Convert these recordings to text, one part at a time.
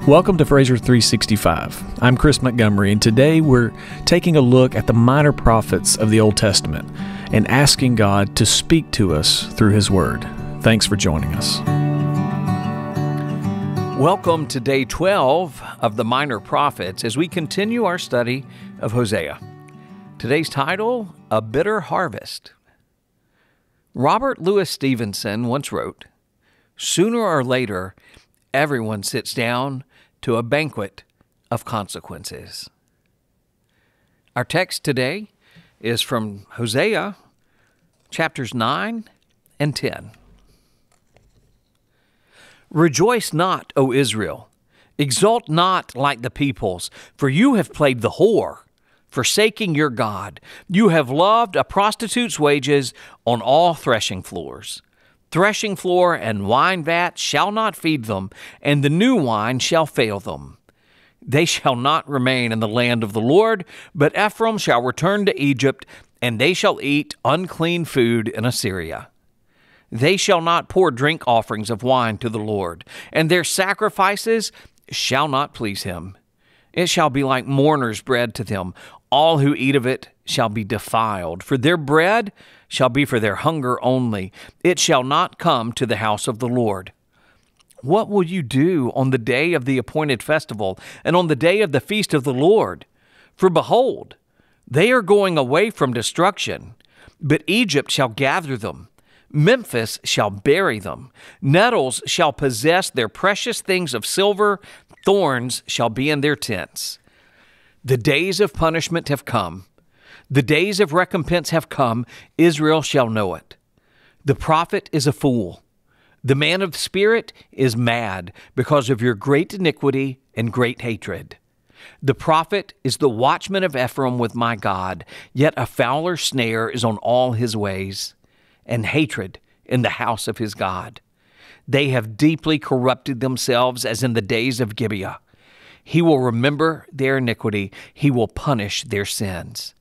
Welcome to Fraser 365. I'm Chris Montgomery, and today we're taking a look at the minor prophets of the Old Testament and asking God to speak to us through His Word. Thanks for joining us. Welcome to day 12 of the Minor Prophets as we continue our study of Hosea. Today's title, A Bitter Harvest. Robert Louis Stevenson once wrote, "Sooner or later, everyone sits down to a banquet of consequences." Our text today is from Hosea, chapters 9 and 10. Rejoice not, O Israel, exult not like the peoples, for you have played the whore, forsaking your God. You have loved a prostitute's wages on all threshing floors. Threshing floor and wine vat shall not feed them, and the new wine shall fail them. They shall not remain in the land of the Lord, but Ephraim shall return to Egypt, and they shall eat unclean food in Assyria. They shall not pour drink offerings of wine to the Lord, and their sacrifices shall not please Him. It shall be like mourners' bread to them. All who eat of it shall be defiled, for their bread shall be for their hunger only. It shall not come to the house of the Lord. What will you do on the day of the appointed festival and on the day of the feast of the Lord? For behold, they are going away from destruction, but Egypt shall gather them. Memphis shall bury them. Nettles shall possess their precious things of silver. Thorns shall be in their tents. The days of punishment have come. The days of recompense have come. Israel shall know it. The prophet is a fool. The man of spirit is mad because of your great iniquity and great hatred. The prophet is the watchman of Ephraim with my God, yet a fowler snare is on all his ways, and hatred in the house of his God. They have deeply corrupted themselves as in the days of Gibeah. He will remember their iniquity. He will punish their sins.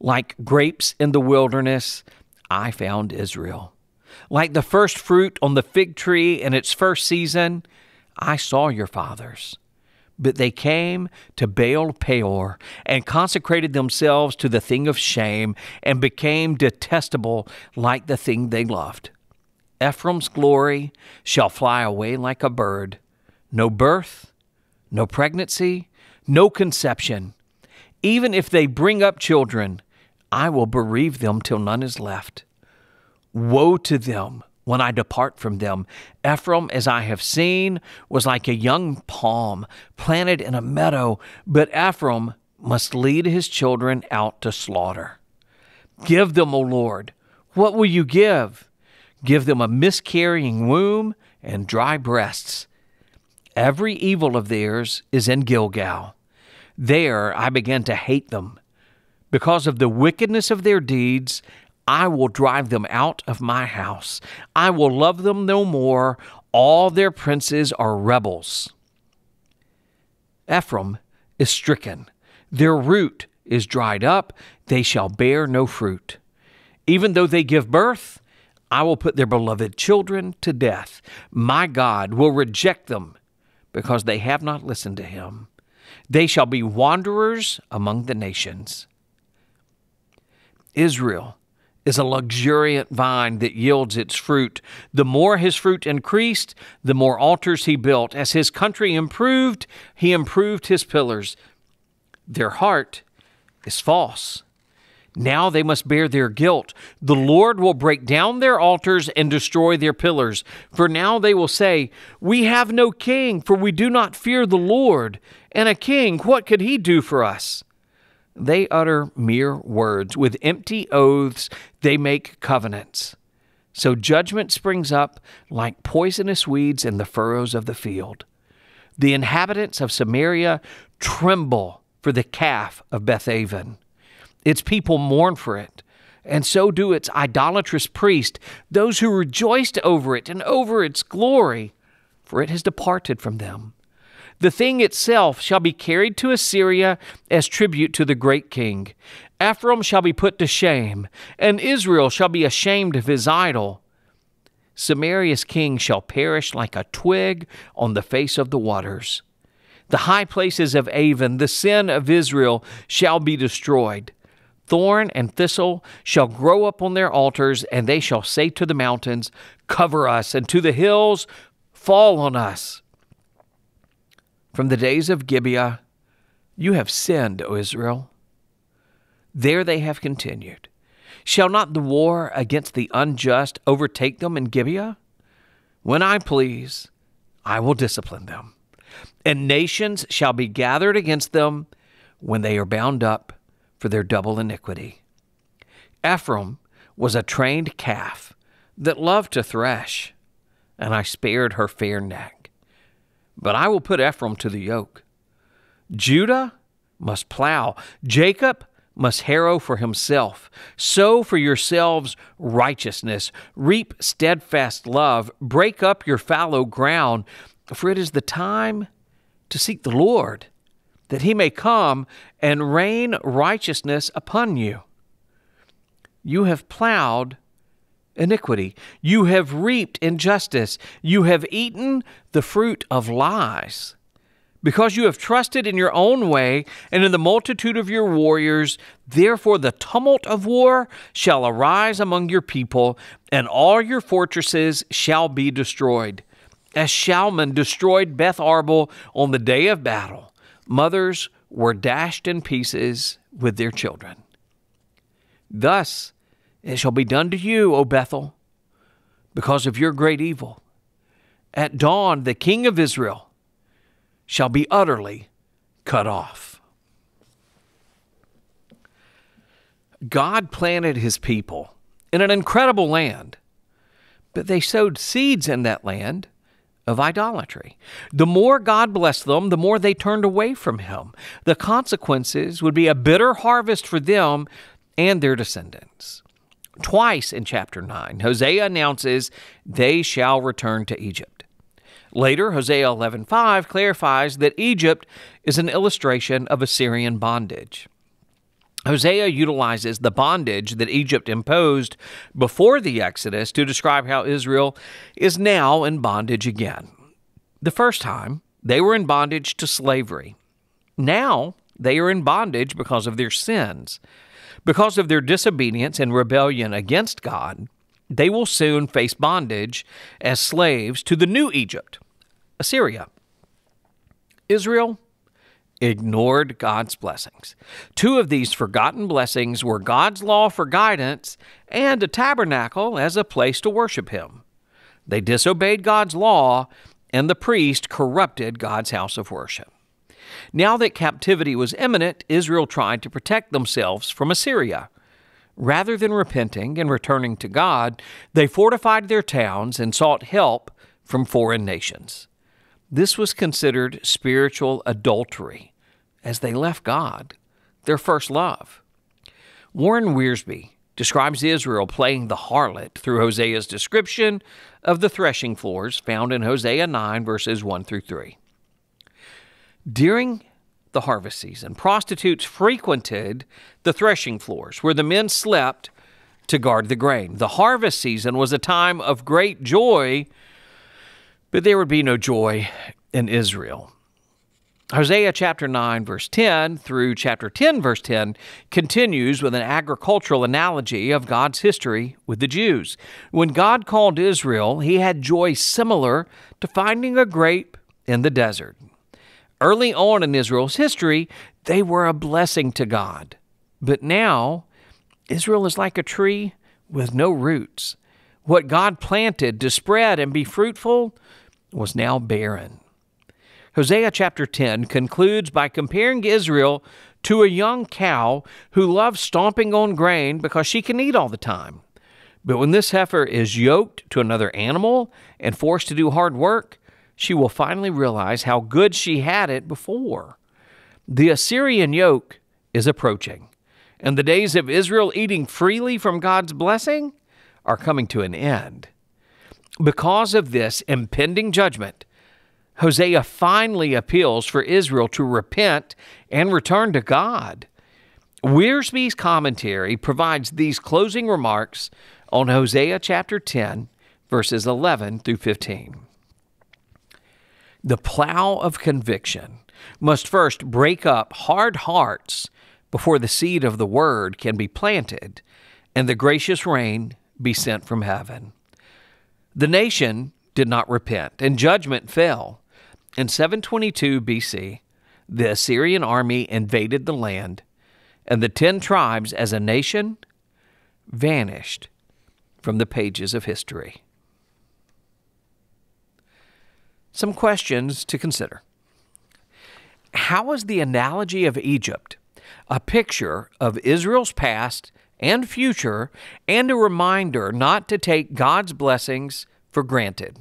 Like grapes in the wilderness, I found Israel. Like the first fruit on the fig tree in its first season, I saw your fathers. But they came to Baal Peor and consecrated themselves to the thing of shame and became detestable like the thing they loved. Ephraim's glory shall fly away like a bird. No birth, no pregnancy, no conception. Even if they bring up children, I will bereave them till none is left. Woe to them when I depart from them. Ephraim, as I have seen, was like a young palm planted in a meadow, but Ephraim must lead his children out to slaughter. Give them, O Lord, what will you give? Give them a miscarrying womb and dry breasts. Every evil of theirs is in Gilgal. There I began to hate them. Because of the wickedness of their deeds, I will drive them out of my house. I will love them no more. All their princes are rebels. Ephraim is stricken. Their root is dried up. They shall bear no fruit. Even though they give birth, I will put their beloved children to death. My God will reject them because they have not listened to Him. They shall be wanderers among the nations. Israel is a luxuriant vine that yields its fruit. The more his fruit increased, the more altars he built. As his country improved, he improved his pillars. Their heart is false. Now they must bear their guilt. The Lord will break down their altars and destroy their pillars. For now they will say, we have no king, for we do not fear the Lord. And a king, what could he do for us? They utter mere words. With empty oaths, they make covenants. So judgment springs up like poisonous weeds in the furrows of the field. The inhabitants of Samaria tremble for the calf of Bethaven. Its people mourn for it, and so do its idolatrous priests, those who rejoiced over it and over its glory, for it has departed from them. The thing itself shall be carried to Assyria as tribute to the great king. Ephraim shall be put to shame, and Israel shall be ashamed of his idol. Samaria's king shall perish like a twig on the face of the waters. The high places of Avon, the sin of Israel, shall be destroyed. Thorn and thistle shall grow up on their altars, and they shall say to the mountains, cover us, and to the hills, fall on us. From the days of Gibeah, you have sinned, O Israel. There they have continued. Shall not the war against the unjust overtake them in Gibeah? When I please, I will discipline them, and nations shall be gathered against them when they are bound up for their double iniquity. Ephraim was a trained calf that loved to thresh, and I spared her fair neck. But I will put Ephraim to the yoke. Judah must plow. Jacob must harrow for himself. Sow for yourselves righteousness. Reap steadfast love. Break up your fallow ground, for it is the time to seek the Lord, that he may come and rain righteousness upon you. You have plowed iniquity. You have reaped injustice. You have eaten the fruit of lies. Because you have trusted in your own way and in the multitude of your warriors, therefore the tumult of war shall arise among your people, and all your fortresses shall be destroyed. As Shalman destroyed Beth Arbel on the day of battle, mothers were dashed in pieces with their children. Thus it shall be done to you, O Bethel, because of your great evil. At dawn the king of Israel shall be utterly cut off. God planted his people in an incredible land, but they sowed seeds in that land of idolatry. The more God blessed them, the more they turned away from him. The consequences would be a bitter harvest for them and their descendants. Twice in chapter 9, Hosea announces they shall return to Egypt. Later, Hosea 11:5 clarifies that Egypt is an illustration of Assyrian bondage. Hosea utilizes the bondage that Egypt imposed before the Exodus to describe how Israel is now in bondage again. The first time, they were in bondage to slavery. Now, they are in bondage because of their sins. Because of their disobedience and rebellion against God, they will soon face bondage as slaves to the new Egypt, Assyria. Israel ignored God's blessings. Two of these forgotten blessings were God's law for guidance and a tabernacle as a place to worship him. They disobeyed God's law, and the priest corrupted God's house of worship. Now that captivity was imminent, Israel tried to protect themselves from Assyria. Rather than repenting and returning to God, they fortified their towns and sought help from foreign nations. This was considered spiritual adultery, as they left God, their first love. Warren Wiersbe describes Israel playing the harlot through Hosea's description of the threshing floors found in Hosea 9, verses 1 through 3. During the harvest season, prostitutes frequented the threshing floors where the men slept to guard the grain. The harvest season was a time of great joy, but there would be no joy in Israel. Hosea chapter 9, verse 10 through chapter 10, verse 10 continues with an agricultural analogy of God's history with the Jews. When God called Israel, he had joy similar to finding a grape in the desert. Early on in Israel's history, they were a blessing to God. But now, Israel is like a tree with no roots. What God planted to spread and be fruitful was now barren. Hosea chapter 10 concludes by comparing Israel to a young cow who loves stomping on grain because she can eat all the time. But when this heifer is yoked to another animal and forced to do hard work, she will finally realize how good she had it before. The Assyrian yoke is approaching, and the days of Israel eating freely from God's blessing are coming to an end. Because of this impending judgment, Hosea finally appeals for Israel to repent and return to God. Wiersbe's commentary provides these closing remarks on Hosea chapter 10, verses 11 through 15. The plow of conviction must first break up hard hearts before the seed of the word can be planted and the gracious rain be sent from heaven. The nation did not repent, and judgment fell. In 722 BC, the Assyrian army invaded the land, and the 10 tribes as a nation vanished from the pages of history. Some questions to consider. How is the analogy of Egypt a picture of Israel's past and future and a reminder not to take God's blessings for granted?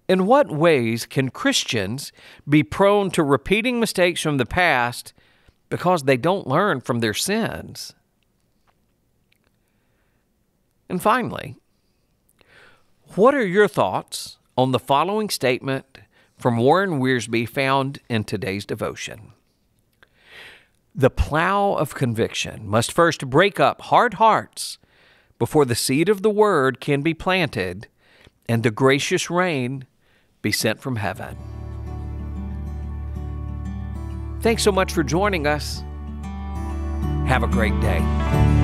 In what ways can Christians be prone to repeating mistakes from the past because they don't learn from their sins? And finally, what are your thoughts on the following statement from Warren Wiersbe found in today's devotion? The plow of conviction must first break up hard hearts before the seed of the word can be planted and the gracious rain be sent from heaven. Thanks so much for joining us. Have a great day.